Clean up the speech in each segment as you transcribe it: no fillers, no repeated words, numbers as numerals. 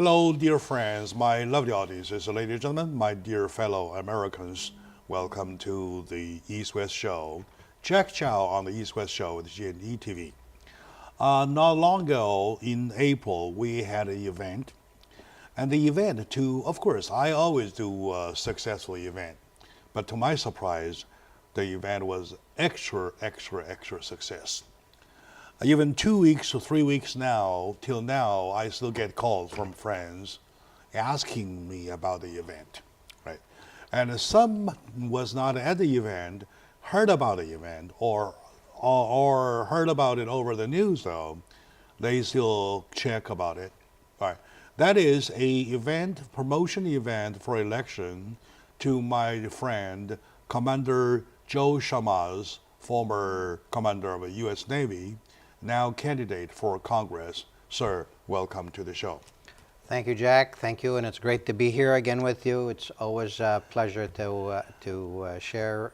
Hello, dear friends, my lovely audiences, ladies and gentlemen, my dear fellow Americans. Welcome to the East-West Show. Jack Chow on the East-West Show with GNE TV. Not long ago, in April, we had an event. And the event, of course, I always do a successful event. But to my surprise, the event was extra success. Even 2 weeks or 3 weeks now, till now, I still get calls from friends asking me about the event, right? And some was not at the event, heard about the event, or heard about it over the news though, they still check about it, right? That is a promotion event for election to my friend, Commander Joe Shamaz, former commander of the U.S. Navy, now candidate for Congress. Sir, welcome to the show. Thank you, Jack. Thank you, and it's great to be here again with you. It's always a pleasure to share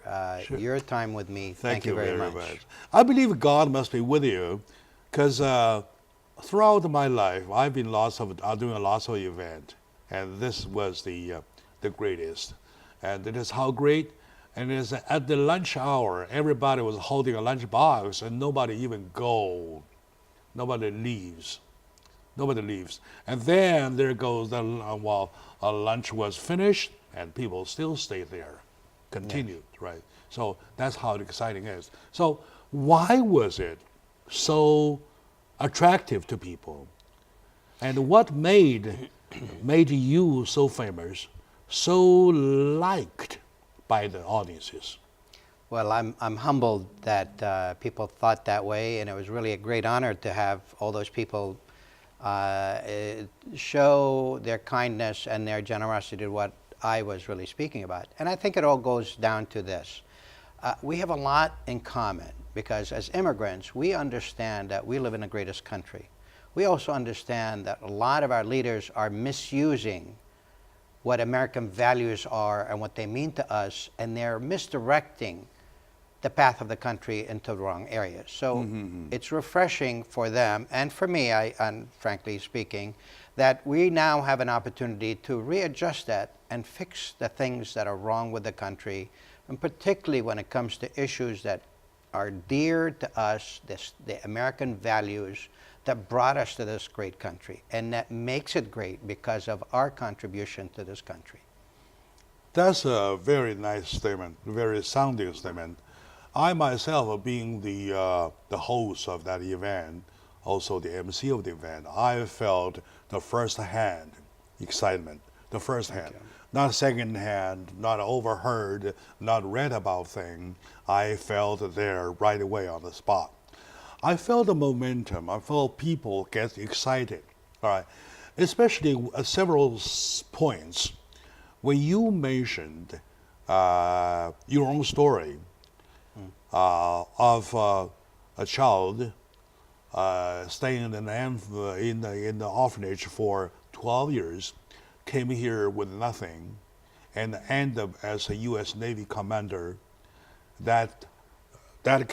your time with me. Thank you very much. I believe God must be with you, because throughout my life, I've been doing lots of events, and this was the greatest. And it is how great. And it is at the lunch hour, everybody was holding a lunch box, and nobody even goes. Nobody leaves. Nobody leaves. And then there goes lunch was finished, and people still stay there, continued, yes. Right? So that's how exciting it is. So why was it so attractive to people? And what made you so famous, so liked by the audiences? Well, I'm humbled that people thought that way, and it was really a great honor to have all those people show their kindness and their generosity to what I was really speaking about. And I think it all goes down to this. We have a lot in common, because as immigrants, we understand that we live in the greatest country. We also understand that a lot of our leaders are misusing what American values are and what they mean to us, and they're misdirecting the path of the country into the wrong areas. So it's refreshing for them, and for me, and frankly speaking, that we now have an opportunity to readjust that and fix the things that are wrong with the country, and particularly when it comes to issues that are dear to us, the American values that brought us to this great country, and that makes it great because of our contribution to this country. That's a very nice statement, very sounding statement. I myself, being the host of that event, also the MC of the event, I felt the first-hand excitement, the first-hand, not second-hand, not overheard, not read about thing. I felt there right away on the spot. I felt the momentum. I felt people get excited, all right? Especially at several points when you mentioned your own story of a child staying in the orphanage for 12 years, came here with nothing, and ended up as a U.S. Navy commander. That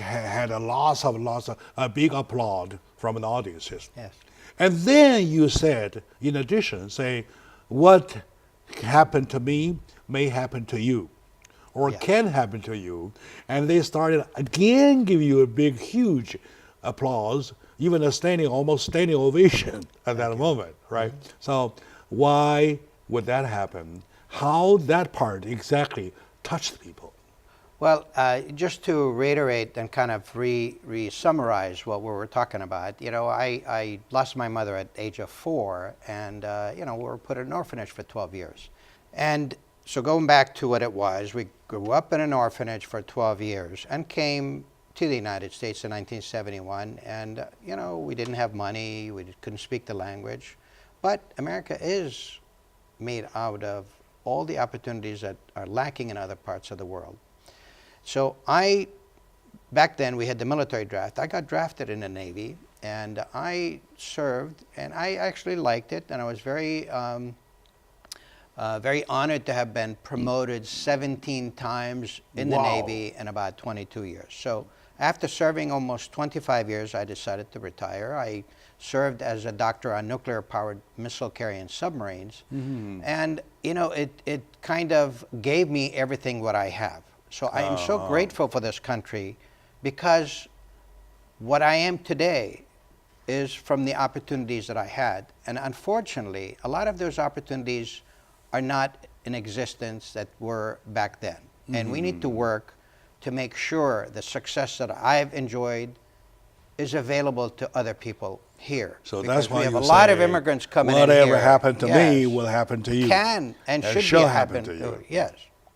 had a big applaud from the audiences. Yes. And then you said, in addition, say, what happened to me may happen to you, or can happen to you. And they started again give you a big, huge applause, even almost standing ovation at that moment, right? So why would that happen? How that part exactly touched people? Well, just to reiterate and kind of re-summarize what we were talking about, you know, I lost my mother at the age of 4, and, you know, we were put in an orphanage for 12 years. And so going back to what it was, we grew up in an orphanage for 12 years and came to the United States in 1971. And, you know, we didn't have money, we couldn't speak the language. But America is made out of all the opportunities that are lacking in other parts of the world. So back then we had the military draft. I got drafted in the Navy, and I served, and I actually liked it, and I was very honored to have been promoted 17 times in the Navy in about 22 years. So After serving almost 25 years, I decided to retire. I served as a doctor on nuclear-powered missile-carrying submarines. And, you know, it kind of gave me everything what I have. So I am so grateful for this country because what I am today is from the opportunities that I had. And unfortunately, a lot of those opportunities are not in existence that were back then. And we need to work to make sure the success that I've enjoyed is available to other people here. So because that's why we have you a lot say, of immigrants coming in here. whatever happened to me Yes. will happen to you. Can and should shall be happen happen to you. Yes.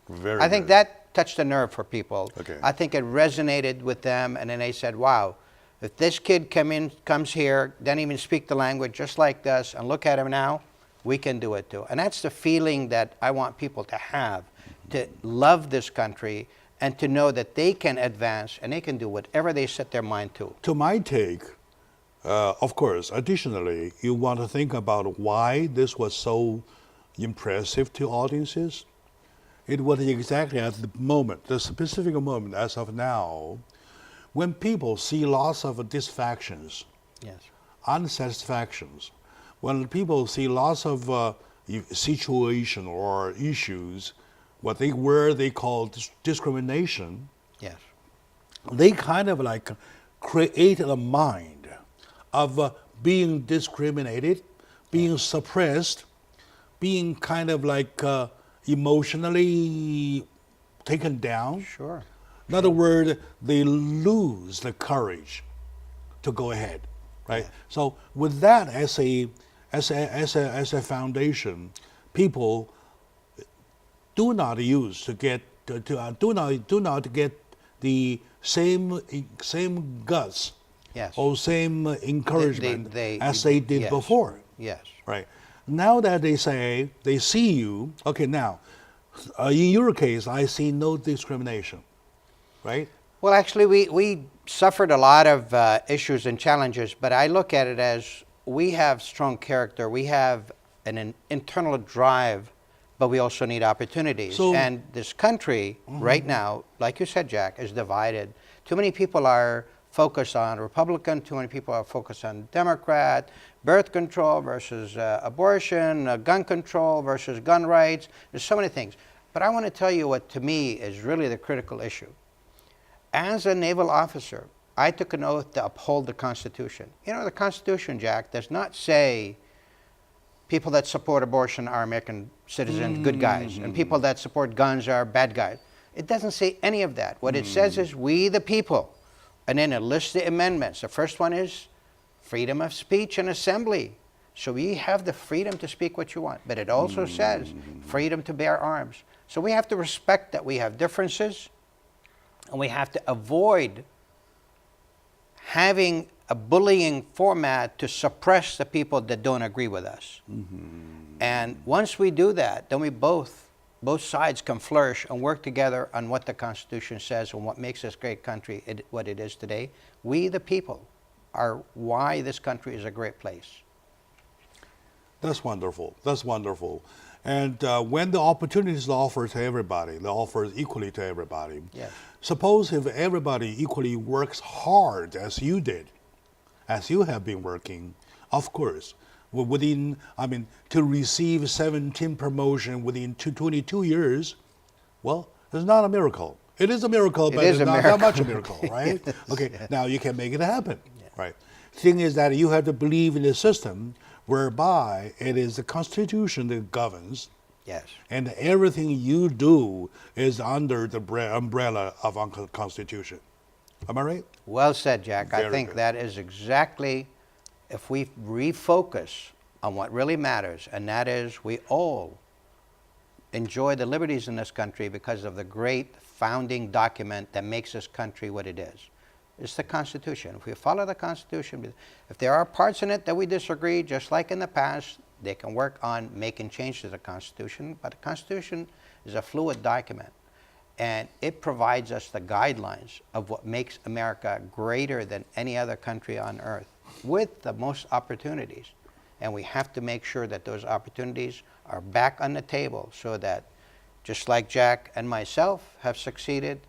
Very I think good. that touched a nerve for people. Okay. I think it resonated with them, and then they said, wow, if this kid comes here, doesn't even speak the language just like us, and look at him now, we can do it too. And that's the feeling that I want people to have, to love this country and to know that they can advance and they can do whatever they set their mind to. To my take, of course, additionally, you want to think about why this was so impressive to audiences. It was exactly at the moment, the specific moment as of now, when people see lots of dissatisfactions, Yes. unsatisfactions, when people see lots of situation or issues, where they call discrimination, Yes. they kind of like create a mind of being discriminated, being suppressed, being kind of like emotionally taken down. Sure. In other words, they lose the courage to go ahead, right? Yeah. So with that as a foundation, people do not use to get do not get the same guts Yes. or same encouragement they- as they did yes. before, Yes. right? Now that they see you, okay. Now, in your case, I see no discrimination, right? Well, actually, we suffered a lot of issues and challenges, but I look at it as we have strong character. We have an internal drive, but we also need opportunities. So- and this country right now, like you said, Jack, is divided. Too many people are focused on Republican, too many people are focused on Democrat, birth control versus abortion, gun control versus gun rights. There's so many things. But I want to tell you what to me is really the critical issue. As a naval officer, I took an oath to uphold the Constitution. You know, the Constitution, Jack, does not say people that support abortion are American citizens, good guys, and people that support guns are bad guys. It doesn't say any of that. What it says is we the people, and then it lists the amendments. The first one is freedom of speech and assembly. So we have the freedom to speak what you want, but it also says freedom to bear arms. So we have to respect that we have differences, and we have to avoid having a bullying format to suppress the people that don't agree with us. And once we do that, then we both sides can flourish and work together on what the Constitution says and what makes this great country what it is today. We, the people, are why this country is a great place. That's wonderful. That's wonderful. And when the opportunity is offered to everybody, they're offered equally to everybody. Yes. Suppose if everybody equally works hard as you did, as you have been working, of course, to receive 17 promotion within 22 years, well, it's not a miracle. It is a miracle, but is it's a not miracle. that much a miracle, right? Yes, Okay, yes. now you can make it happen, right? Thing is that you have to believe in a system whereby it is the Constitution that governs, Yes. and everything you do is under the umbrella of our Constitution. Am I right? Well said, Jack. I Very think good. that is exactly, if we refocus on what really matters, and that is we all enjoy the liberties in this country because of the great founding document that makes this country what it is. It's the Constitution. If we follow the Constitution, if there are parts in it that we disagree, just like in the past, they can work on making changes to the Constitution, but the Constitution is a fluid document, and it provides us the guidelines of what makes America greater than any other country on earth, with the most opportunities. And we have to make sure that those opportunities are back on the table so that, just like Jack and myself have succeeded,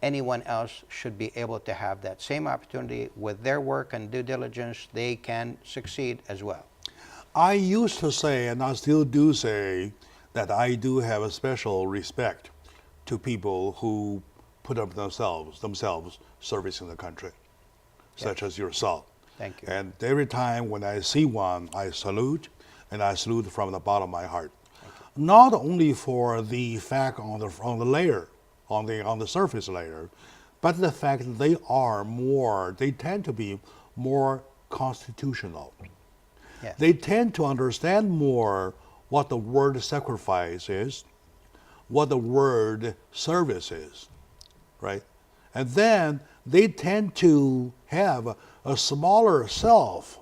anyone else should be able to have that same opportunity with their work and due diligence. They can succeed as well. I used to say, and I still do say, that I do have a special respect to people who put up themselves servicing the country, such as yourself. Thank you. And every time when I see one, I salute, and I salute from the bottom of my heart. Not only for the fact on the layer, on the surface layer, but the fact that they tend to be more constitutional. Yes. They tend to understand more what the word sacrifice is, what the word service is, right? And then they tend to have a smaller self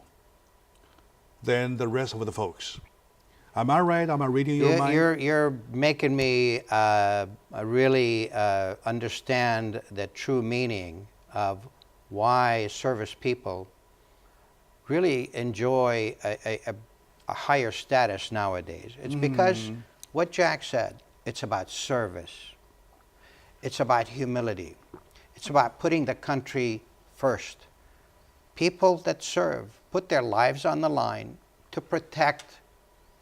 than the rest of the folks. Am I right? Am I reading your mind? You're making me really understand the true meaning of why service people really enjoy a higher status nowadays. It's because what Jack said, it's about service. It's about humility. It's about putting the country first. People that serve put their lives on the line to protect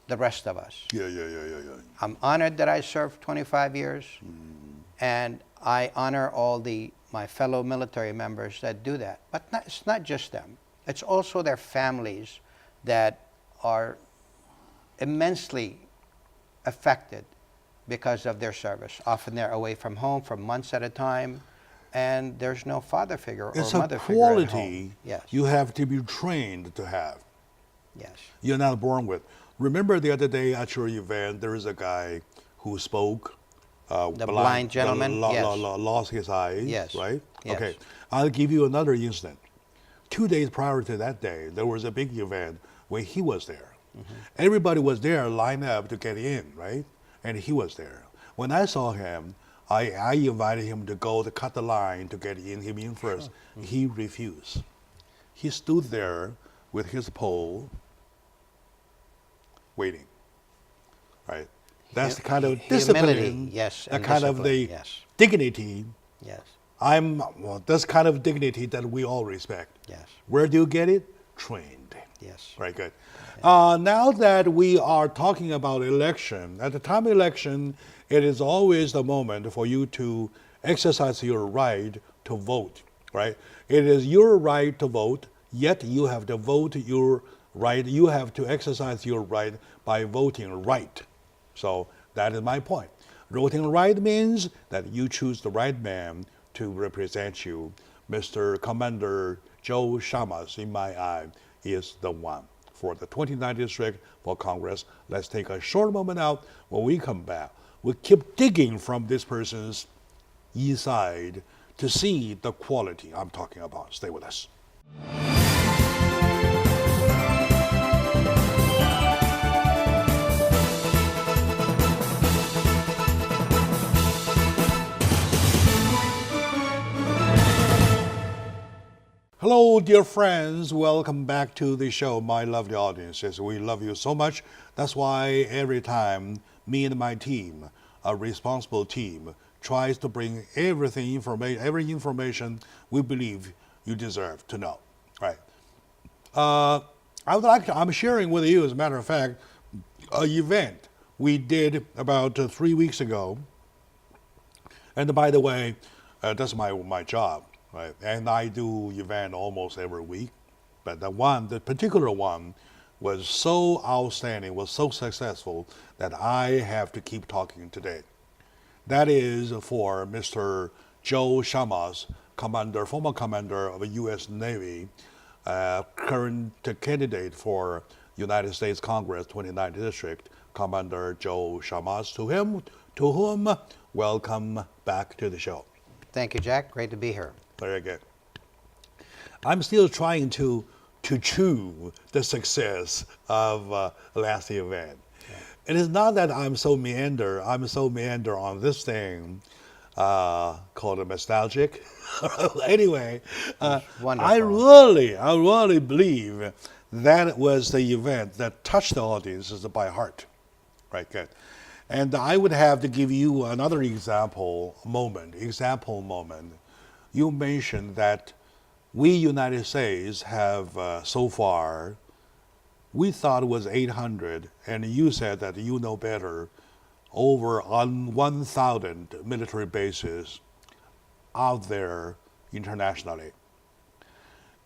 the rest of us. Yeah. I'm honored that I served 25 years, and I honor all my fellow military members that do that. But it's not just them. It's also their families that are immensely affected because of their service. Often they're away from home for months at a time, and there's no father figure or mother figure at home. It's a quality Yes. you have to be trained to have. Yes. You're not born with. Remember the other day at your event, there is a guy who spoke. The blind gentleman? Yes. Lost his eyes, Yes. right? Yes. Okay. I'll give you another incident. 2 days prior to that day, there was a big event where he was there. Everybody was there lined up to get in, right? And he was there. When I saw him, I invited him to go to cut the line to get him in first. Sure. He refused. He stood there with his pole, waiting, right? That's the kind of discipline, yes, the kind of the dignity. Yes. This kind of dignity that we all respect. Yes. Where do you get it? Trained. Yes. Very good. Now that we are talking about election, at the time of election, it is always the moment for you to exercise your right to vote, right? It is your right to vote, yet you have to vote your right. You have to exercise your right by voting right. So that is my point. Voting right means that you choose the right man to represent you. Mr. Commander Joe Shamas, in my eye, is the one for the 29th District for Congress. Let's take a short moment out. When we come back, we'll keep digging from this person's inside to see the quality I'm talking about. Stay with us. Hello, dear friends. Welcome back to the show, my lovely audiences. We love you so much. That's why every time me and my team, a responsible team, tries to bring every information we believe you deserve to know. Right? I'm sharing with you, as a matter of fact, an event we did about 3 weeks ago. And by the way, that's my job. Right. And I do event almost every week, but the particular one was so outstanding, was so successful that I have to keep talking today. That is for Mr. Joe Shamas, former commander of the U.S. Navy, current candidate for United States Congress 29th District, Commander Joe Shamas. To whom, welcome back to the show. Thank you, Jack. Great to be here. Very good. I'm still trying to chew the success of last event. Yeah. It is not that I'm so meander on this thing called a nostalgic. Anyway, I really believe that was the event that touched the audiences by heart. Right, good. And I would have to give you another example moment. You mentioned that we United States have so far, we thought it was 800, and you said that you know better, over on 1,000 military bases out there internationally.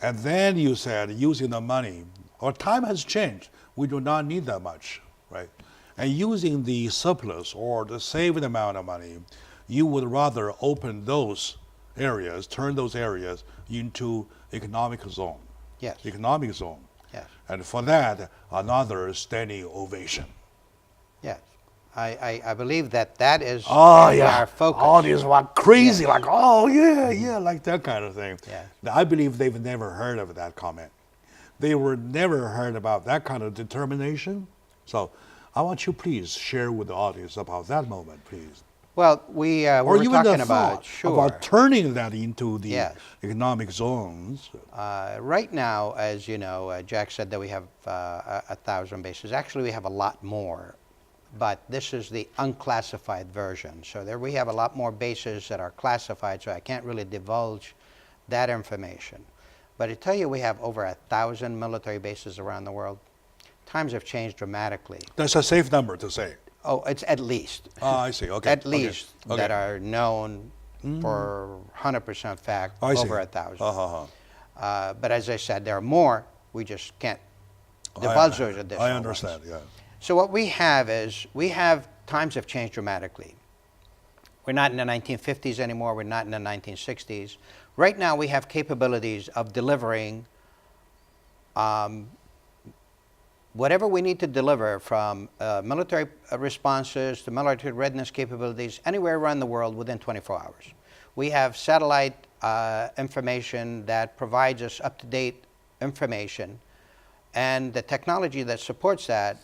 And then you said using the money, our time has changed. We do not need that much, right? And using the surplus or the saved amount of money, you would rather open those areas, turn those areas into economic zone. Yes. Economic zone. Yes. And for that, another standing ovation. Yes. I believe that is Oh yeah, our focus. all these were crazy, Yes. like oh yeah, like that kind of thing. Yeah. Now, I believe they've never heard of that comment. They were never heard about that kind of determination. So, I want you please share with the audience about that moment, please. Well, we Or were even talking the about thought about turning that into the Yes. economic zones. Right now, as you know, Jack said that we have 1,000 bases. Actually, we have a lot more, but this is the unclassified version. So there we have a lot more bases that are classified, so I can't really divulge that information. But I tell you, we have over 1,000 military bases around the world. Times have changed dramatically. That's a safe number to say. Oh, it's at least. I see. Okay. At least Okay. that are known for 100% fact, I see. over 1,000. Uh-huh. But as I said, there are more. We just can't divulge those additional I understand. ones. Yeah. So what we have is, times have changed dramatically. We're not in the 1950s anymore. We're not in the 1960s. Right now, we have capabilities of delivering whatever we need to deliver, from military responses to military readiness capabilities, anywhere around the world within 24 hours. We have satellite information that provides us up-to-date information, and the technology that supports that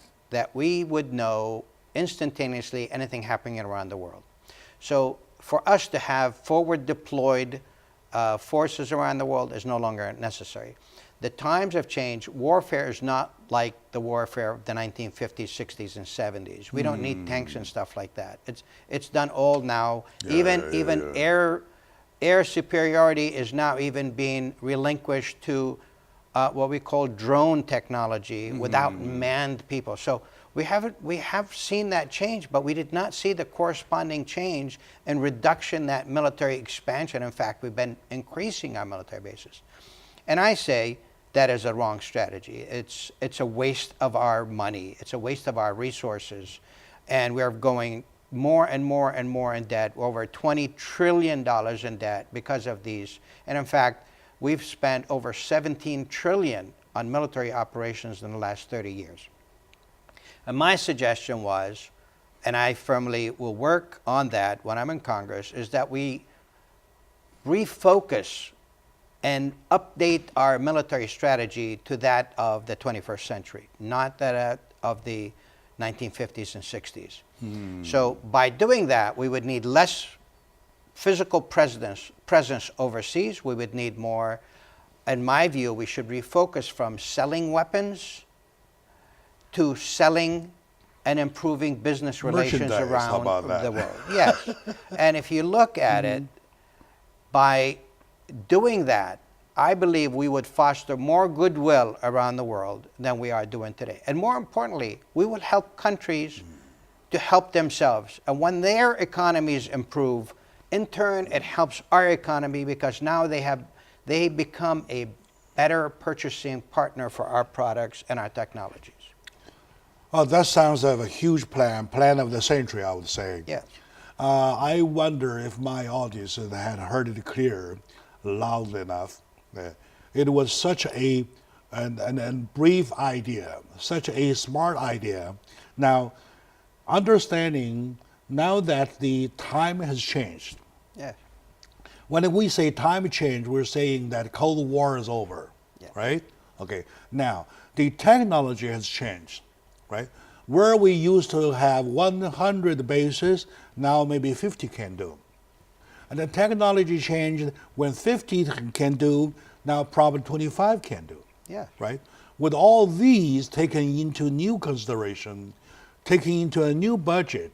we would know instantaneously anything happening around the world. So for us to have forward deployed forces around the world is no longer necessary. The times have changed. Warfare is not like the warfare of the 1950s, 60s, and 70s. We don't need tanks and stuff like that. It's done all now. Even air superiority is now even being relinquished to what we call drone technology without manned people. So we have seen that change, but we did not see the corresponding change in reduction, that military expansion. In fact, we've been increasing our military bases. And I say that is a wrong strategy. It's a waste of our money. It's a waste of our resources. And we're going more and more and more in debt, over $20 trillion in debt because of these. And in fact, we've spent over $17 trillion on military operations in the last 30 years. And my suggestion was, and I firmly will work on that when I'm in Congress, is that we refocus and update our military strategy to that of the 21st century, not that of the 1950s and 60s. So by doing that, we would need less physical presence overseas. We would need more. In my view, we should refocus from selling weapons to selling and improving business relations around the world. Yes. And if you look at it, by doing that, I believe we would foster more goodwill around the world than we are doing today. And more importantly, we will help countries to help themselves. And when their economies improve, in turn, it helps our economy, because now they become a better purchasing partner for our products and our technologies. Well, that sounds like a huge plan of the century, I would say. Yes. I wonder if my audience had heard it clear, loud enough. It was such a brief idea, such a smart idea. Now, understanding now that the time has changed. Yes. When we say time change, we're saying that Cold War is over, right? Okay. Now, the technology has changed, right? Where we used to have 100 bases, now maybe 50 can do. And the technology changed when 50 can do, now probably 25 can do. Yeah. Right? With all these taken into new consideration, taking into a new budget,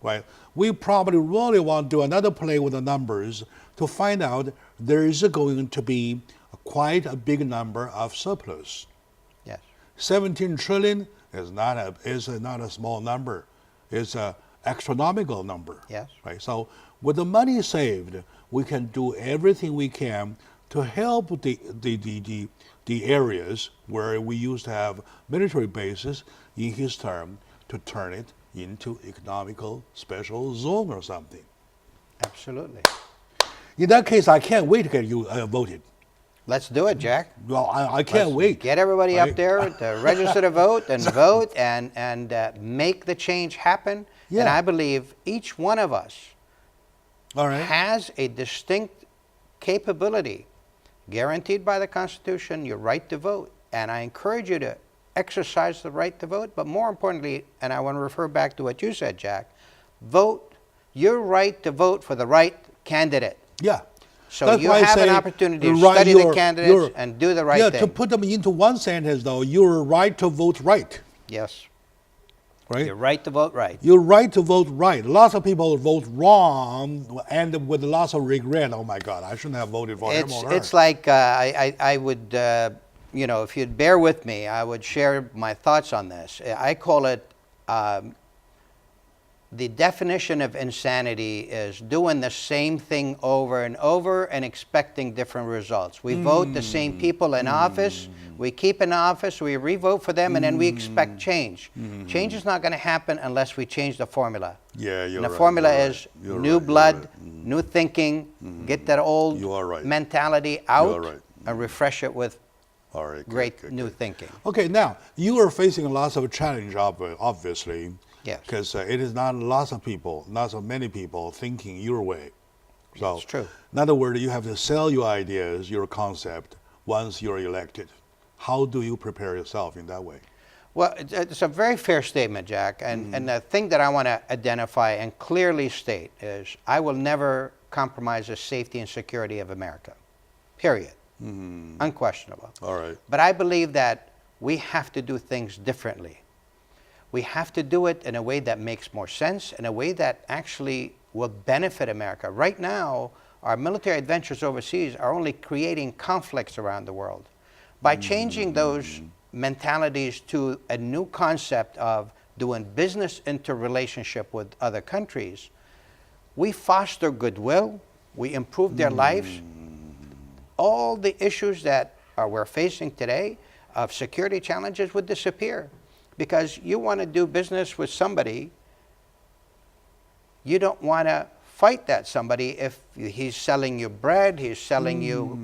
right? We probably really want to do another play with the numbers to find out there is going to be quite a big number of surplus. Yes. 17 trillion is not a small number. It's an astronomical number. Yes. Right. So with the money saved, we can do everything we can to help the areas where we used to have military bases in his term to turn it into economical special zone or something. Absolutely. In that case, I can't wait to get you voted. Let's do it, Jack. Well, I can't wait. Get everybody right? up there to register to vote and vote and make the change happen. Yeah. And I believe each one of us All right. has a distinct capability guaranteed by the Constitution, your right to vote. And I encourage you to exercise the right to vote, but more importantly, and I want to refer back to what you said, Jack, vote your right to vote for the right candidate. Yeah. So That's you why I have an say opportunity to right- study the candidates your- and do the right yeah, thing. to put them into one sentence, though, your right to vote right, Yes. right? Your right to vote right. Your right to vote right. Lots of people vote wrong and with lots of regret. Oh my God, I shouldn't have voted for him or her. It's like I would, if you'd bear with me, I would share my thoughts on this. I call it the definition of insanity is doing the same thing over and over and expecting different results. We vote the same people in office, we keep in office, we re-vote for them, and then we expect change. Change is not going to happen unless we change the formula. Yeah, you're And the right, formula you're is right, you're new right, blood, you're right. new thinking, get that old You are right. mentality out right. and refresh it with All right, good, great good, new good. thinking. Okay, now you are facing lots of challenge, obviously. Yes. Because it is not many people thinking your way. So, It's true. in other words, you have to sell your ideas, your concept, once you're elected. How do you prepare yourself in that way? Well, it's a very fair statement, Jack. And the thing that I want to identify and clearly state is I will never compromise the safety and security of America, period. Unquestionable. All right. But I believe that we have to do things differently. We have to do it in a way that makes more sense, in a way that actually will benefit America. Right now, our military adventures overseas are only creating conflicts around the world. By changing those mentalities to a new concept of doing business interrelationship with other countries, we foster goodwill, we improve their lives. All the issues that we're facing today of security challenges would disappear. Because you want to do business with somebody, you don't want to fight that somebody if he's selling you bread, he's selling you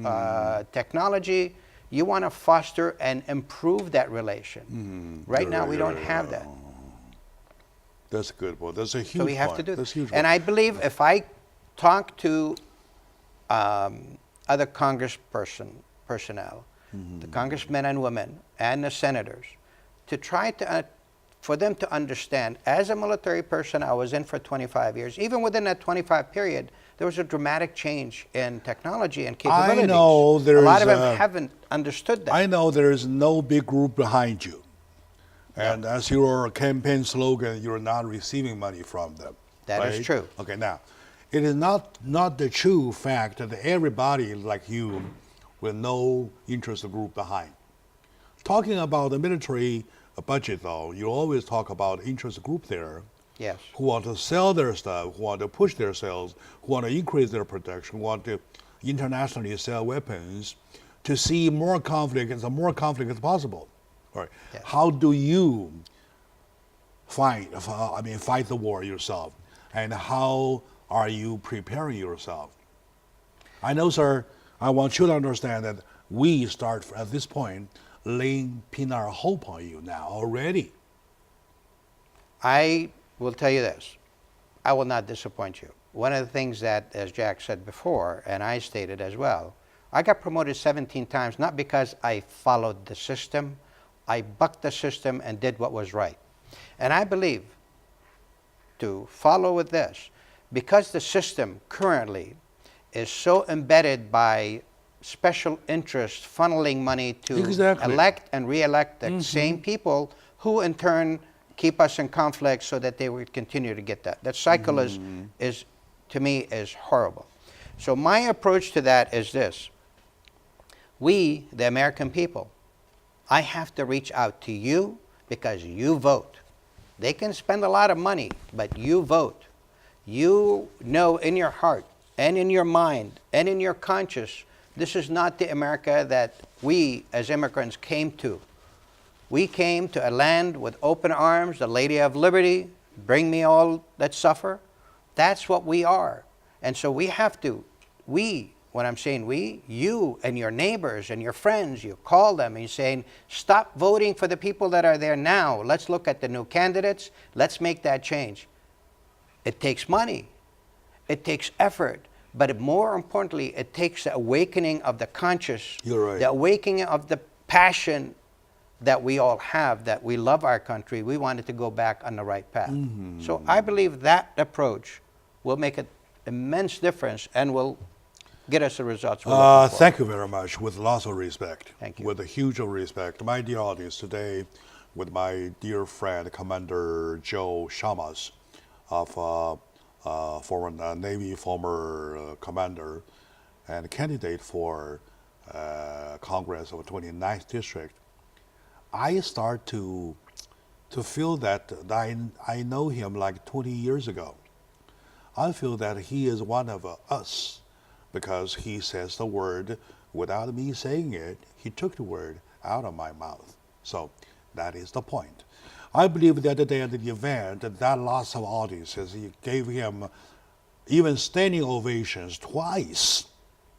technology. You want to foster and improve that relation. Right now, we don't have that. That's a good one. That's a huge So we have point. to do That's that. huge And one. I believe if I talk to other personnel, the congressmen and women, and the senators, to try to, for them to understand, as a military person, I was in for 25 years. Even within that 25 period, there was a dramatic change in technology and capabilities. I know a lot of there's them haven't understood that. I know there is no big group behind you. And as your campaign slogan, you're not receiving money from them. That is right? true. Okay, now, it is not the true fact that everybody like you with no interest group behind. Talking about the military budget, though, you always talk about interest group there. Yes. Who want to sell their stuff, who want to push their sales, who want to increase their production, who want to internationally sell weapons to see more conflict as as possible. All right. Yes. How do you fight the war yourself? And how are you preparing yourself? I know, sir, I want you to understand that we start at this point pin our hope on you now already. I will tell you this. I will not disappoint you. One of the things that, as Jack said before, and I stated as well, I got promoted 17 times, not because I followed the system. I bucked the system and did what was right. And I believe, to follow with this, because the system currently is so embedded by special interests funneling money to Exactly. elect and re-elect the same people who in turn keep us in conflict so that they would continue to get that. That cycle is, to me, is horrible. So my approach to that is this. We, the American people, I have to reach out to you because you vote. They can spend a lot of money, but you vote. You know in your heart and in your mind and in your conscience, this is not the America that we as immigrants came to. We came to a land with open arms, the Lady of Liberty, bring me all that suffer. That's what we are. And so we have to, when I'm saying we, you and your neighbors and your friends, you call them and you're saying, stop voting for the people that are there now. Let's look at the new candidates. Let's make that change. It takes money. It takes effort. But more importantly, it takes the awakening of the conscious, You're right. the awakening of the passion that we all have, that we love our country. We want it to go back on the right path. So I believe that approach will make an immense difference and will get us the results we're looking for. Thank you very much, with lots of respect. Thank you. With a huge respect. My dear audience, today with my dear friend, Commander Joe Shamas, of former Navy, former commander, and candidate for Congress of 29th District. I start to feel that I know him like 20 years ago. I feel that he is one of us because he says the word without me saying it. He took the word out of my mouth. So that is the point. I believe that the day of the event, that lots of audiences, he gave him even standing ovations twice.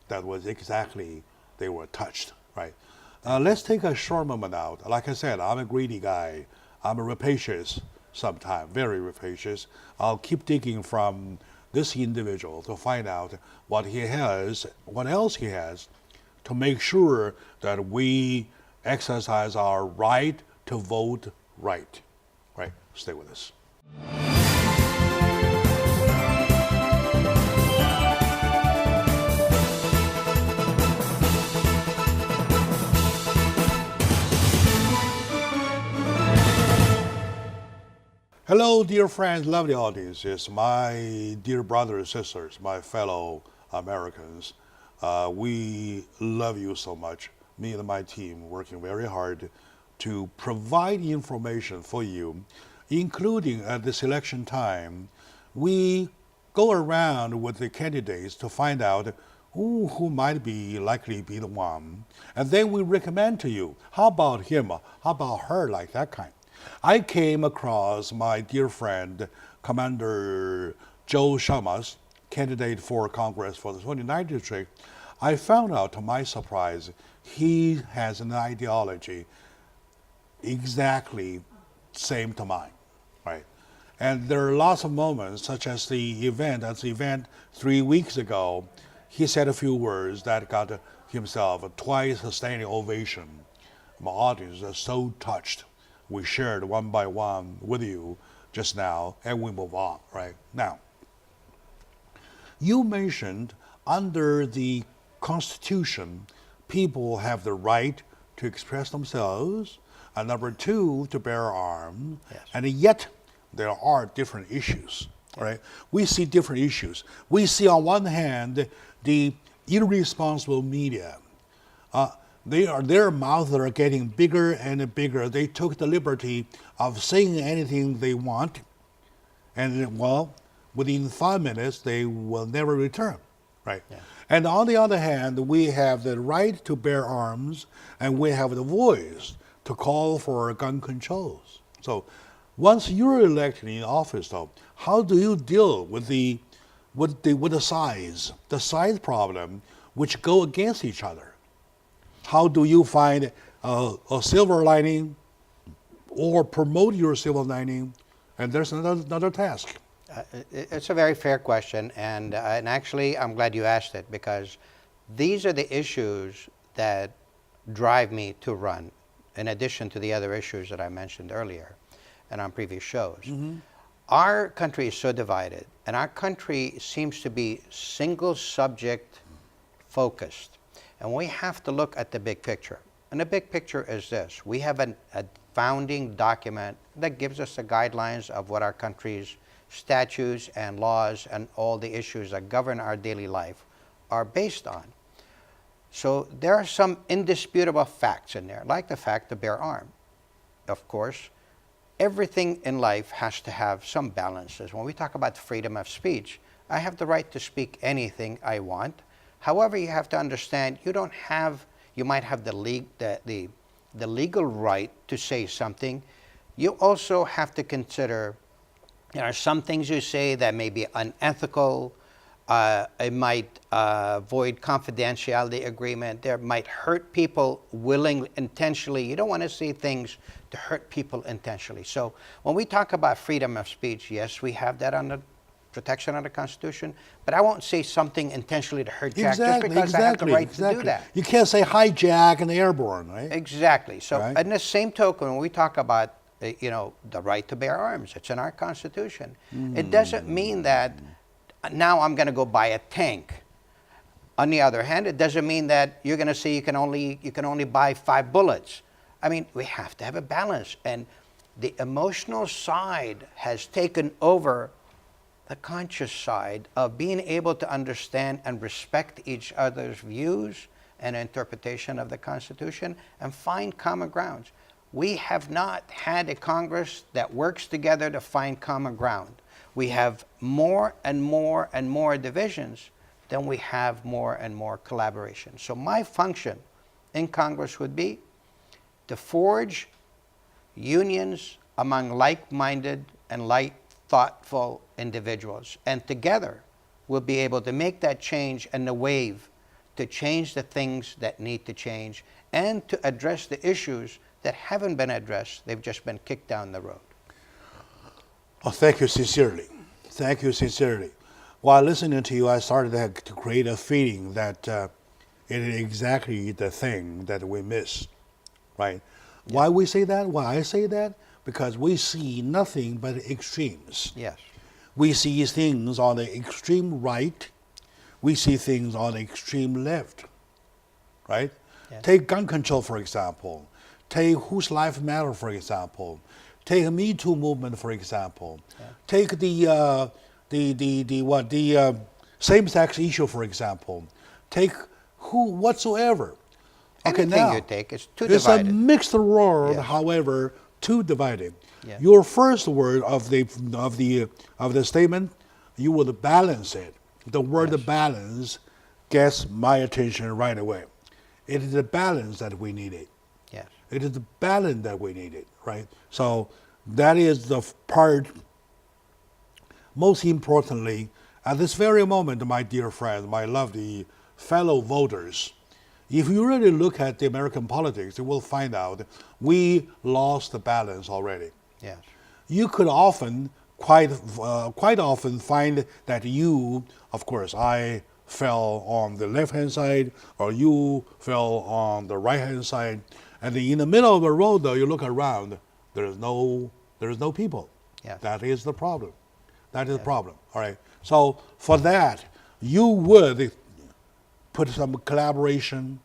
That was exactly, they were touched, right? Let's take a short moment out. Like I said, I'm a greedy guy. I'm a rapacious sometimes, very rapacious. I'll keep digging from this individual to find out what he has, what else he has, to make sure that we exercise our right to vote right. Right? Stay with us. Hello, dear friends, lovely audiences, my dear brothers and sisters, my fellow Americans. We love you so much. Me and my team working very hard to provide information for you, including at this election time. We go around with the candidates to find out who might be likely be the one. And then we recommend to you, how about him, how about her, like that kind. I came across my dear friend, Commander Joe Shamas, candidate for Congress for the 29th District. I found out, to my surprise, he has an ideology exactly same to mine, right? And there are lots of moments, such as the event 3 weeks ago, he said a few words that got himself twice a standing ovation. My audience is so touched. We shared one by one with you just now, and we move on, right? Now, you mentioned under the Constitution, people have the right to express themselves, and number two, to bear arms, Yes. and yet there are different issues, right? We see different issues. We see on one hand, the irresponsible media. Their mouths are getting bigger and bigger. They took the liberty of saying anything they want, and well, within 5 minutes, they will never return, right? Yeah. And on the other hand, we have the right to bear arms, and we have the voice to call for gun controls. So once you're elected in office, though, how do you deal with the size problem, which go against each other? How do you find a silver lining or promote your silver lining? And there's another task. It's a very fair question, and actually I'm glad you asked it, because these are the issues that drive me to run, in addition to the other issues that I mentioned earlier and on previous shows. Mm-hmm. Our country is so divided, and our country seems to be single subject focused. And we have to look at the big picture. And the big picture is this. We have a founding document that gives us the guidelines of what our country's statutes and laws and all the issues that govern our daily life are based on. So there are some indisputable facts in there, like the fact to bear arms. Of course, everything in life has to have some balances. When we talk about freedom of speech, I have the right to speak anything I want. However, you have to understand you might have the legal right to say something. You also have to consider there are some things you say that may be unethical. It might void confidentiality agreement. There might hurt people willingly, intentionally. You don't want to say things to hurt people intentionally. So when we talk about freedom of speech, yes, we have that under protection under the Constitution, but I won't say something intentionally to hurt Jack just because I have the right to do that. You can't say hi, Jack, and airborne, right? Exactly. So right? in the same token, when we talk about the right to bear arms, it's in our Constitution. It doesn't mean that now I'm going to go buy a tank. On the other hand, it doesn't mean that you're going to say you can only buy 5 bullets. I mean, we have to have a balance, and the emotional side has taken over the conscious side of being able to understand and respect each other's views and interpretation of the Constitution and find common grounds. We have not had a Congress that works together to find common ground. We have more and more and more divisions than we have more and more collaboration. So my function in Congress would be to forge unions among like-minded and like-thoughtful individuals. And together, we'll be able to make that change and the wave to change the things that need to change and to address the issues that haven't been addressed. They've just been kicked down the road. Oh, thank you sincerely. Thank you sincerely. While listening to you, I started to create a feeling that it is exactly the thing that we miss, right? Yeah. Why we say that? Why I say that? Because we see nothing but extremes. Yes. We see things on the extreme right. We see things on the extreme left, right? Yes. Take gun control, for example. Take Whose Life Matter, for example. Take Me Too movement, for example. Yeah. Take the same-sex issue, for example. Take whatsoever. Anything okay, now you take is too divided. It's a mixed world, yes. However, too divided. Yeah. Your first word of the statement, you will balance it. The word yes. balance gets my attention right away. It is the balance that we needed. Yes. It is the balance that we needed, right? So that is the part. Most importantly, at this very moment, my dear friends, my lovely fellow voters, if you really look at the American politics, you will find out we lost the balance already. Yes. You could often, quite often, find that you, of course, I fell on the left-hand side, or you fell on the right-hand side, and in the middle of the road, though, you look around, there is no people. Yes. That is the problem. That is the problem. All right. So for that, you would put some collaboration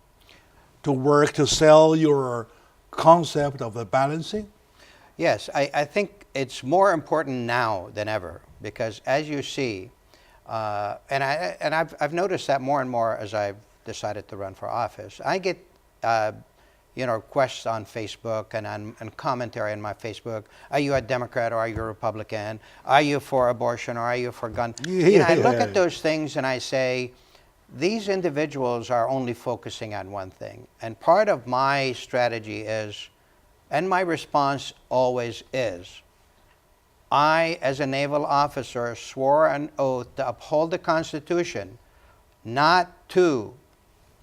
to work to sell your concept of the balancing? Yes, I think it's more important now than ever because as you see, and I've noticed that more and more as I've decided to run for office. I get requests on Facebook and commentary on my Facebook. Are you a Democrat or are you a Republican? Are you for abortion or are you for gun? I look at those things and I say, these individuals are only focusing on one thing. And part of my strategy is, and my response always is, I, as a naval officer, swore an oath to uphold the Constitution, not to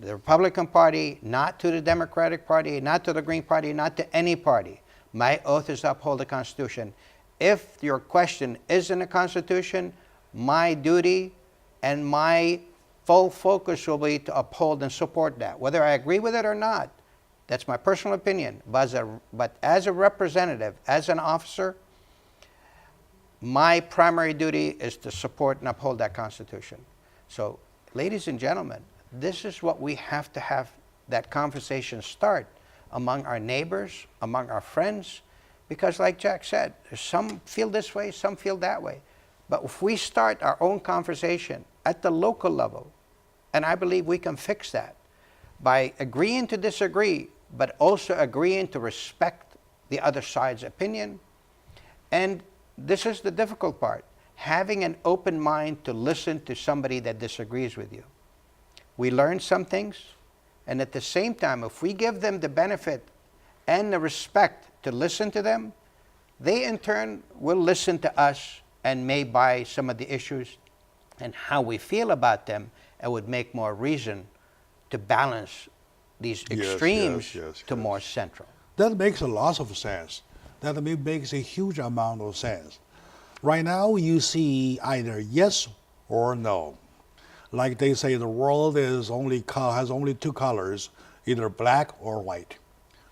the Republican Party, not to the Democratic Party, not to the Green Party, not to any party. My oath is to uphold the Constitution. If your question is in the Constitution, my duty and my full focus will be to uphold and support that. Whether I agree with it or not, that's my personal opinion. But as a representative, as an officer, my primary duty is to support and uphold that Constitution. So, ladies and gentlemen, this is what we have to have that conversation start. among our neighbors, among our friends, because like Jack said, some feel this way, some feel that way. But if we start our own conversation at the local level, and I believe we can fix that by agreeing to disagree, but also agreeing to respect the other side's opinion. And this is the difficult part, having an open mind to listen to somebody that disagrees with you. We learn some things, and at the same time, if we give them the benefit and the respect to listen to them, they in turn will listen to us and may buy some of the issues and how we feel about them, and would make more reason to balance these extremes to more central. That makes a lot of sense. That makes a huge amount of sense. Right now, you see either yes or no. Like they say, the world has only two colors, either black or white.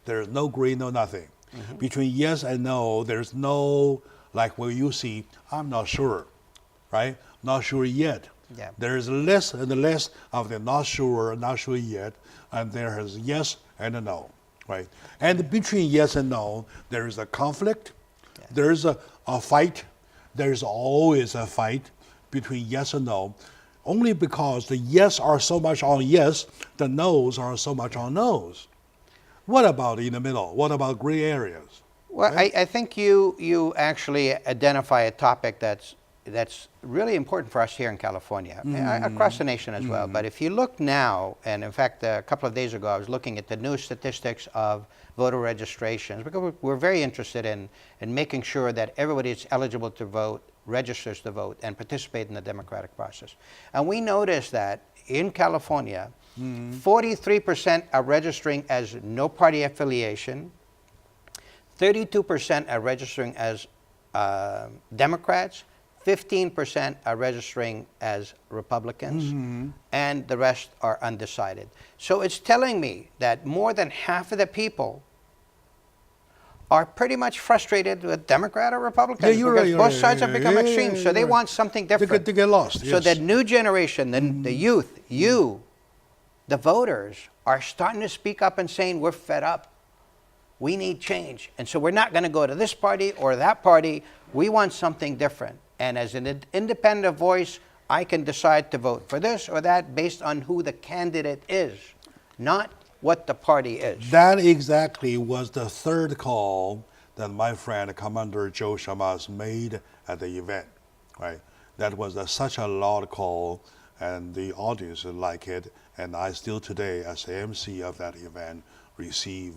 There's no gray, no nothing. Mm-hmm. Between yes and no, there's no, like where you see, I'm not sure, right? Not sure yet. Yeah. There's less and less of the not sure yet, and there is yes and a no, right? And between yes and no, there is a conflict, there's a fight, there's always a fight between yes and no, only because the yes are so much on yes, the no's are so much on no's. What about in the middle? What about gray areas? Well, right? I think you actually identify a topic that's really important for us here in California, across the nation as well. But if you look now, and in fact, a couple of days ago, I was looking at the new statistics of voter registrations, because we're very interested in making sure that everybody is eligible to vote, registers to vote, and participate in the democratic process. And we noticed that in California, 43% are registering as no party affiliation, 32% are registering as Democrats, 15% are registering as Republicans, and the rest are undecided. So it's telling me that more than half of the people are pretty much frustrated with Democrat or Republicans, because both sides have become extreme, so they want something different. They get lost, yes. So the new generation, the youth, the voters, are starting to speak up and saying, we're fed up. We need change. And so we're not going to go to this party or that party. We want something different. And as an independent voice, I can decide to vote for this or that based on who the candidate is, not what the party is. That exactly was the third call that my friend Commander Joe Shamas made at the event, right? That was such a loud call, and the audience liked it, and I still today, as the MC of that event, receive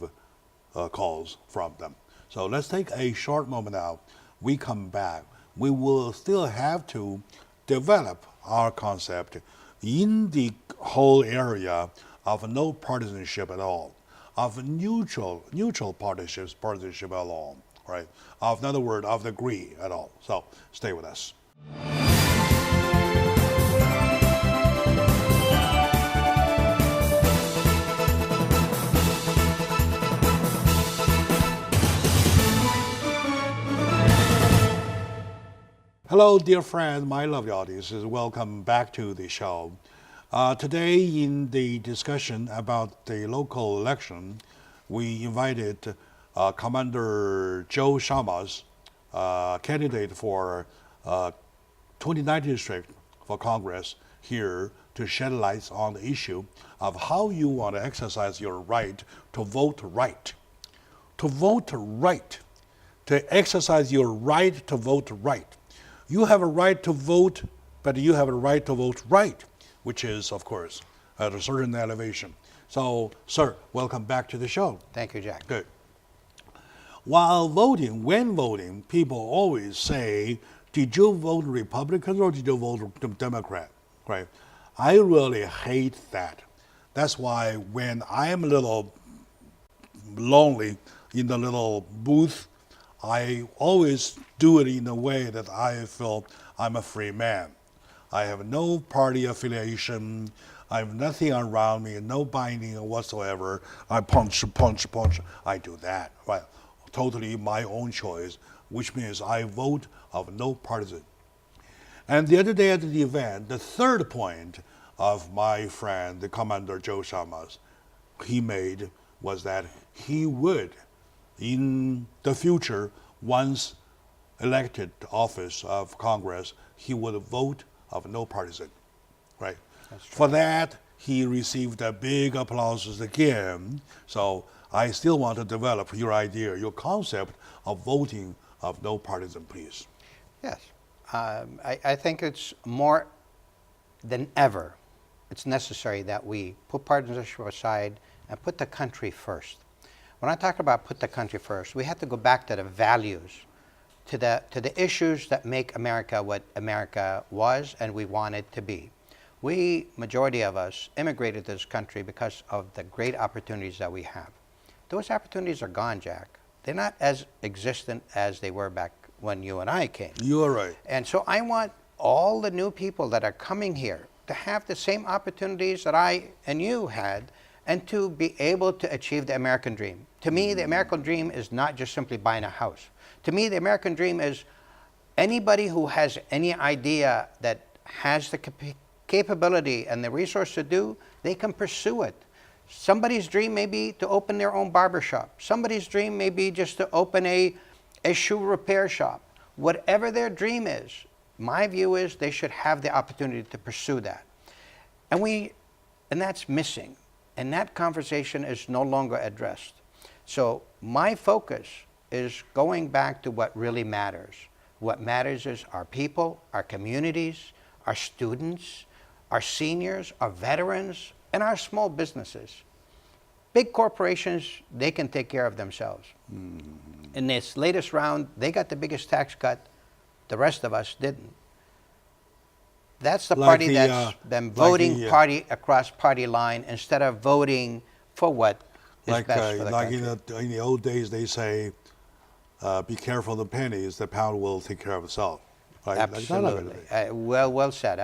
calls from them. So let's take a short moment now. We come back. We will still have to develop our concept in the whole area of no partisanship at all, of neutral partisanship at all, right? Of, in other words, of the agree at all. So stay with us. Hello, dear friends, my lovely audiences. Welcome back to the show. Today, in the discussion about the local election, we invited Commander Joe Shamas, candidate for 29th District for Congress, here to shed light on the issue of how you want to exercise your right to vote right. To vote right. To exercise your right to vote right. You have a right to vote, but you have a right to vote right, which is, of course, at a certain elevation. So, sir, welcome back to the show. Thank you, Jack. Good. When voting, people always say, did you vote Republican or did you vote Democrat? Right? I really hate that. That's why when I am a little lonely in the little booth, I always do it in a way that I feel I'm a free man. I have no party affiliation. I have nothing around me, no binding whatsoever. I punch. I do that. Right? Totally my own choice, which means I vote of no partisan. And the other day at the event, the third point of my friend, the Commander Joe Shamas, he made was that he would, in the future, once elected to office of Congress, he would vote of no partisan, right? For that, he received a big applause again. So I still want to develop your idea, your concept of voting of no partisan, please. Yes. I think it's more than ever, it's necessary that we put partisanship aside and put the country first. When I talk about put the country first, we have to go back to the values, to the issues that make America what America was and we want it to be. We, majority of us, immigrated to this country because of the great opportunities that we have. Those opportunities are gone, Jack. They're not as existent as they were back when you and I came. You are right. And so I want all the new people that are coming here to have the same opportunities that I and you had, and to be able to achieve the American dream. To me, the American dream is not just simply buying a house. To me, the American dream is anybody who has any idea that has the capability and the resource to do, they can pursue it. Somebody's dream may be to open their own barber shop. Somebody's dream may be just to open a shoe repair shop. Whatever their dream is, my view is they should have the opportunity to pursue that. And that's missing. And that conversation is no longer addressed. So my focus is going back to what really matters. What matters is our people, our communities, our students, our seniors, our veterans, and our small businesses. Big corporations, they can take care of themselves. In this latest round, they got the biggest tax cut. The rest of us didn't. That's the party that's been voting party across party line instead of voting for what is best for the country. In the old days, they say, be careful of the pennies, the pound will take care of itself. Right? Absolutely. Well said.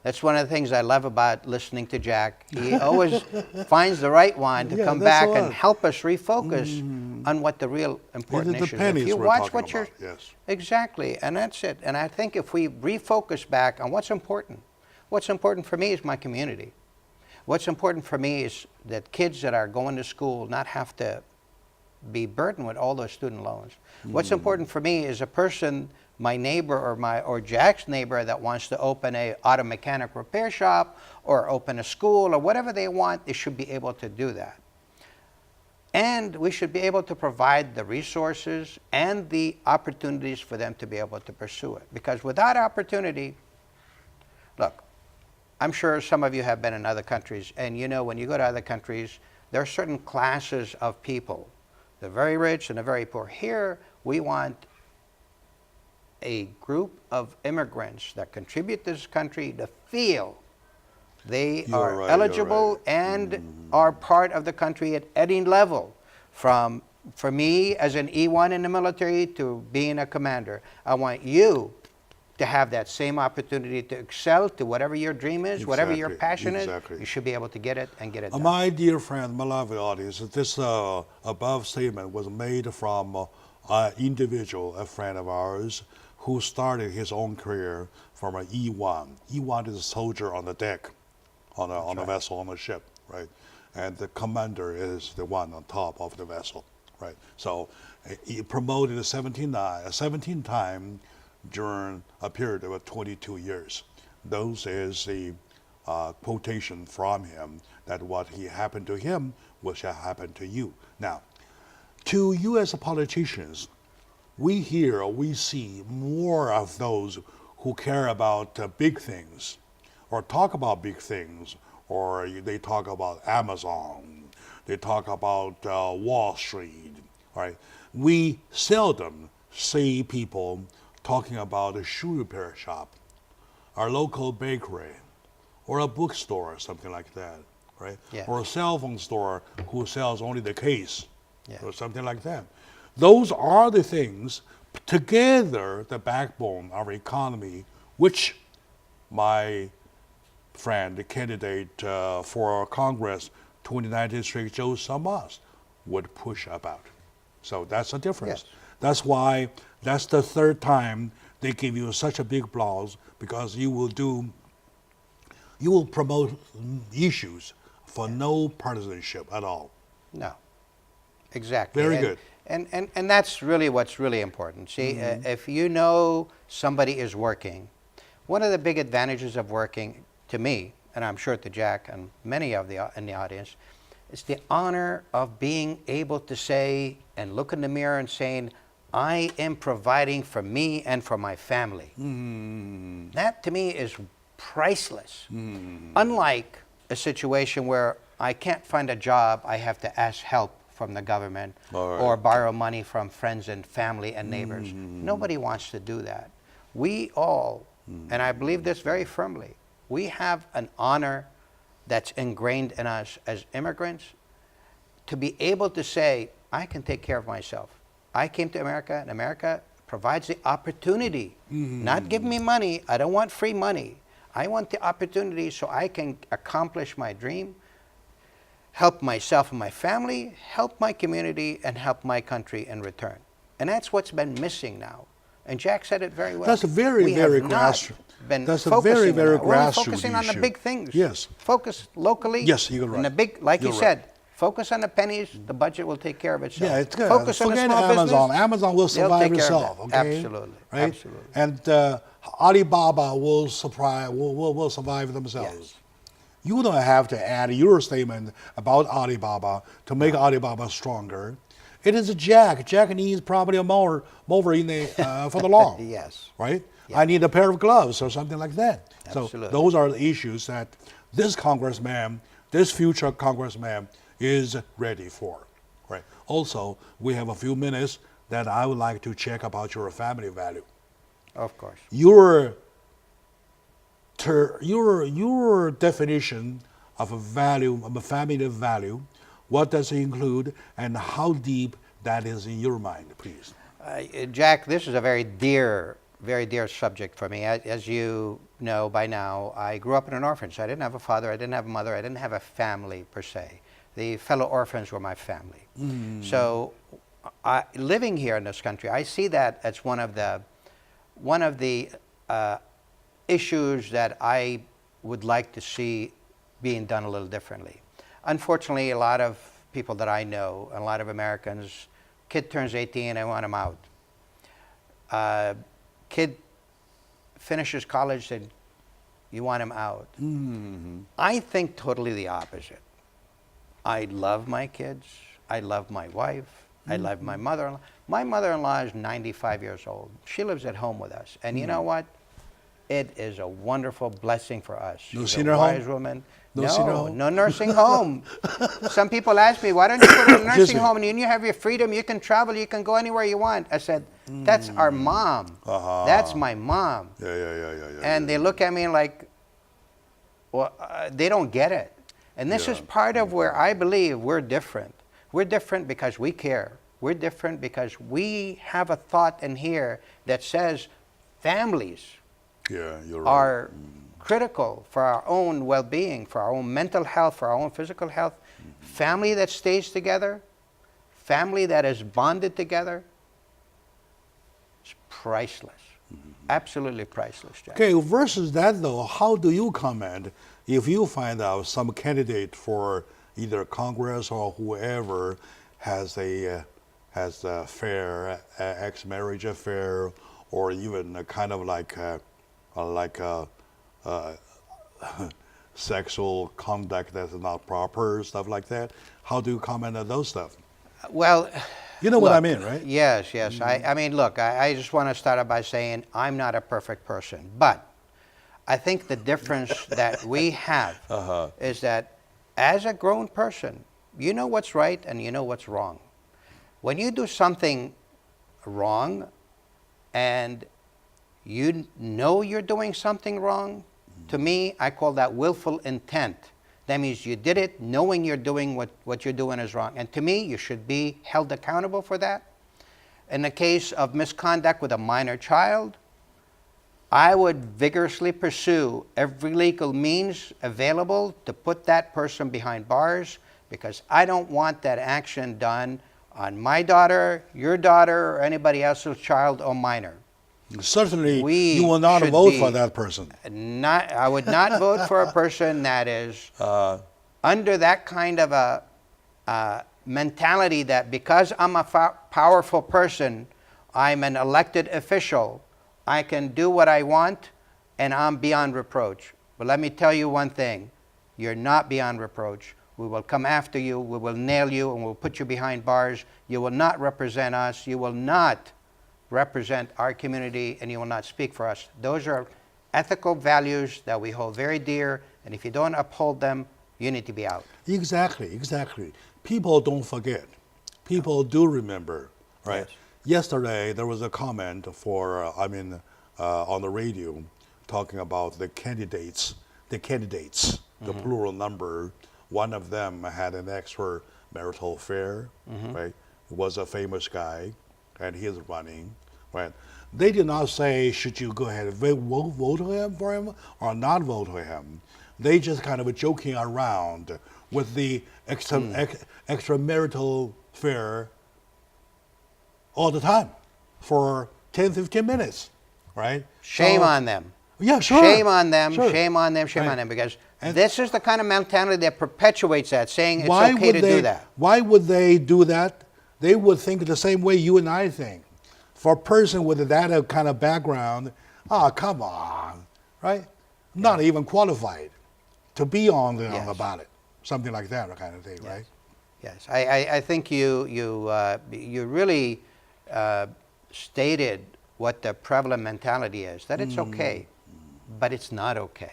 That's one of the things I love about listening to Jack. He always finds the right one to come back and help us refocus on what the real important issues are. If you watch what you're... Yes. Exactly, and that's it. And I think if we refocus back on what's important for me is my community. What's important for me is that kids that are going to school not have to be burdened with all those student loans. What's important for me is a person, my neighbor or Jack's neighbor, that wants to open a auto mechanic repair shop or open a school or whatever they want, they should be able to do that. And we should be able to provide the resources and the opportunities for them to be able to pursue it. Because without opportunity, look, I'm sure some of you have been in other countries, and you know when you go to other countries, there are certain classes of people, the very rich and the very poor. Here, we want a group of immigrants that contribute to this country to feel they are eligible and are part of the country at any level. For me, as an E1 in the military to being a commander, I want you to have that same opportunity to excel to whatever your dream is, whatever your passion is. You should be able to get it and get it done. My dear friend, my lovely audience, this above statement was made from an individual, a friend of ours, who started his own career from an E1. E1 is a soldier on the deck, on a vessel, on a ship, right? And the commander is the one on top of the vessel, right? So he promoted 17 times during a period of 22 years. Those is the quotation from him, that what happened to him shall happen to you. Now, to you as politicians, we see more of those who care about big things, or talk about big things, or they talk about Amazon, they talk about Wall Street, right? We seldom see people talking about a shoe repair shop, our local bakery, or a bookstore or something like that, right? Yes. Or a cell phone store who sells only the case, or something like that. Those are the things, together, the backbone of our economy, which my friend, the candidate for Congress, 29th District, Joe Samas, would push about. So that's the difference. Yes. That's why that's the third time they give you such a big applause, because you will promote issues for no partisanship at all. No. Exactly. Very and, good. And that's really what's really important. See, if you know somebody is working, one of the big advantages of working, to me, and I'm sure to Jack and many of the in the audience, is the honor of being able to say and look in the mirror and saying, I am providing for me and for my family. That to me is priceless. Unlike a situation where I can't find a job, I have to ask help from the government or borrow money from friends and family and neighbors. Nobody wants to do that. We all, and I believe this very firmly, we have an honor that's ingrained in us as immigrants to be able to say, I can take care of myself. I came to America, and America provides the opportunity, not give me money. I don't want free money. I want the opportunity so I can accomplish my dream, help myself and my family, help my community, and help my country in return. And that's what's been missing now. And Jack said it very well. That's a very, very grassroots. That's a very, very grassroots issue. We're focusing on the big things. Yes. Focus locally. Yes, you're right. And the big, like you said, focus on the pennies. The budget will take care of itself. Yeah, it's good. Focus on the small Amazon. business. Amazon will survive itself. Okay. Absolutely. Right? Absolutely. And Alibaba will survive themselves. Yes. You don't have to add your statement about Alibaba to make Alibaba stronger. It is Jack. Jack needs probably a mower in the, for the lawn. Yes. Right? Yeah. I need a pair of gloves or something like that. Absolutely. So those are the issues that this congressman, this future congressman is ready for. Right? Also, we have a few minutes that I would like to check about your family value. Of course. Your definition of a value, of a family value, what does it include, and how deep that is in your mind, please? Jack, this is a very dear subject for me. As you know by now, I grew up in an orphanage. I didn't have a father, I didn't have a mother, I didn't have a family per se. The fellow orphans were my family. So living here in this country, I see that as one of the issues that I would like to see being done a little differently. Unfortunately, a lot of people that I know, a lot of Americans, kid turns 18, I want him out. Kid finishes college, and you want him out. I think totally the opposite. I love my kids. I love my wife. I love my mother-in-law. My mother-in-law is 95 years old. She lives at home with us. And you know what? It is a wonderful blessing for us. She's a wise woman. No nursing home. Some people ask me, why don't you put a nursing home and you have your freedom, you can travel, you can go anywhere you want. I said, that's our mom. That's my mom. And they look at me like, well, they don't get it. And this is part of where I believe we're different. We're different because we care. We're different because we have a thought in here that says families are critical for our own well-being, for our own mental health, for our own physical health. Family that stays together, family that is bonded together, is priceless. Absolutely priceless, Jack. Okay, versus that though, how do you comment if you find out some candidate for either Congress or whoever has a fair ex-marriage affair, or even a kind of like sexual conduct that's not proper, stuff like that? How do you comment on those stuff? Well, you know what I mean, right? Yes. I mean, look, I just want to start out by saying I'm not a perfect person, but I think the difference that we have is that as a grown person, you know what's right and you know what's wrong. When you do something wrong and you know you're doing something wrong, to me, I call that willful intent. That means you did it knowing you're doing what you're doing is wrong. And to me, you should be held accountable for that. In the case of misconduct with a minor child, I would vigorously pursue every legal means available to put that person behind bars, because I don't want that action done on my daughter, your daughter, or anybody else's child or minor. Certainly, you will not vote for that person. I would not vote for a person that is under that kind of a mentality that because I'm a powerful person, I'm an elected official, I can do what I want and I'm beyond reproach. But let me tell you one thing, you're not beyond reproach. We will come after you, we will nail you, and we'll put you behind bars. You will not represent us, you will not represent our community, and you will not speak for us. Those are ethical values that we hold very dear, and if you don't uphold them, you need to be out. Exactly, exactly. People don't forget. People do remember, right? Yes. Yesterday, there was a comment on the radio talking about the candidates, the plural number. One of them had an extramarital affair, right? He was a famous guy, and he is running, right? They did not say, should you go ahead and vote for him or not vote for him. They just kind of joking around with the extramarital affair all the time for 10, 15 minutes, right? Shame on them. Yeah, sure. Shame on them, sure. shame on them, shame Right. on them, because And this is the kind of mentality that perpetuates that, saying it's okay to do that. Why would they do that? They would think the same way you and I think. For a person with that kind of background, come on, right? Not even qualified to be on the ballot, something like that kind of thing, right? Yes, I think you really stated what the prevalent mentality is, that it's okay, but it's not okay.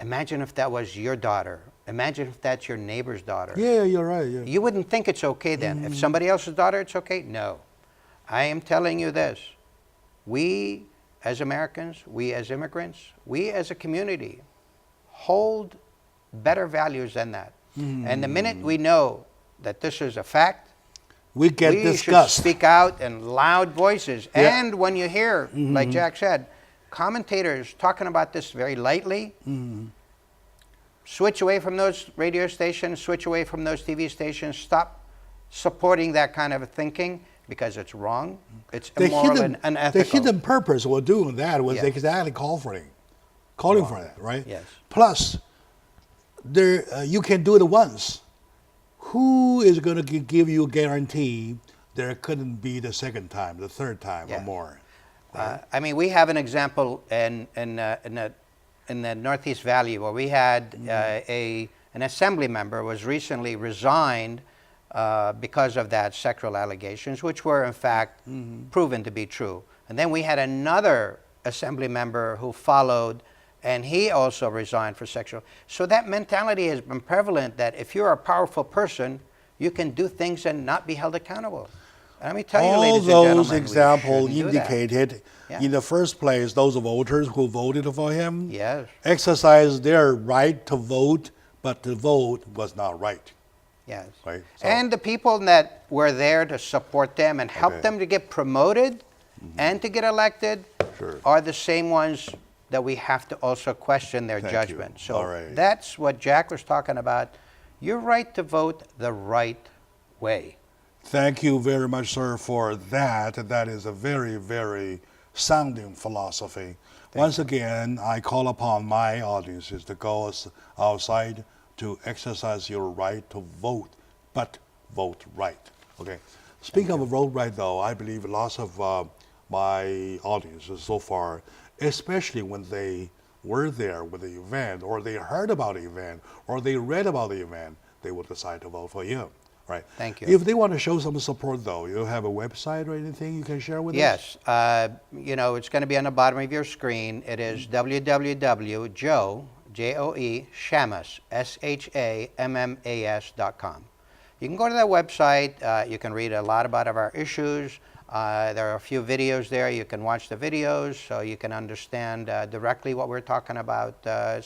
Imagine if that was your daughter. Imagine if that's your neighbor's daughter. Yeah, you're right. Yeah. You wouldn't think it's okay then. If somebody else's daughter, it's okay? No. I am telling you this. We as Americans, we as immigrants, we as a community hold better values than that. And the minute we know that this is a fact, we should speak out in loud voices. Yeah. And when you hear, like Jack said, commentators talking about this very lightly, switch away from those radio stations, switch away from those TV stations, stop supporting that kind of thinking because it's wrong, it's immoral and unethical. The hidden purpose of doing that was exactly calling for that, right? Yes. Plus, you can do it once. Who is going to give you a guarantee there couldn't be the second time, the third time, or more? Right? I mean, we have an example in the Northeast Valley where we had an assembly member was recently resigned because of that sexual allegations, which were in fact proven to be true. And then we had another assembly member who followed, and he also resigned for sexual. So that mentality has been prevalent that if you're a powerful person, you can do things and not be held accountable. And let me tell you, ladies and gentlemen, all those examples indicated, Yeah. in the first place, those voters who voted for him exercised their right to vote, but the vote was not right. Yes. Right? So, And the people that were there to support them and help them to get promoted and to get elected are the same ones that we have to also question their judgment. So that's what Jack was talking about. Your right to vote the right way. Thank you very much, sir, for that. That is a very, very sounding philosophy. Once again, I call upon my audiences to go outside to exercise your right to vote, but vote right. Okay. Speaking of vote right, though, I believe lots of my audiences so far, especially when they were there with the event, or they heard about the event, or they read about the event, they will decide to vote for you. Right. Thank you. If they want to show some support, though, you have a website or anything you can share with us? Yes. You know, it's going to be on the bottom of your screen. It is www.Shamas, SHAMMAS.com. You can go to that website. You can read a lot about our issues. There are a few videos there. You can watch the videos so you can understand directly what we're talking about,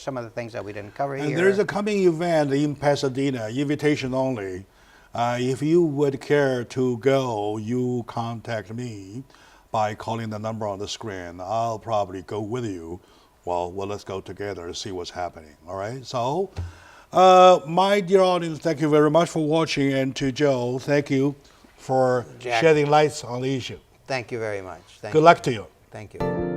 some of the things that we didn't cover here. And there's a coming event in Pasadena, invitation only. If you would care to go, you contact me by calling the number on the screen. I'll probably go with you. Well, let's go together and see what's happening. All right? So, my dear audience, thank you very much for watching. And to Joe, thank you for shedding lights on the issue. Thank you very much. Good luck to you. Thank you.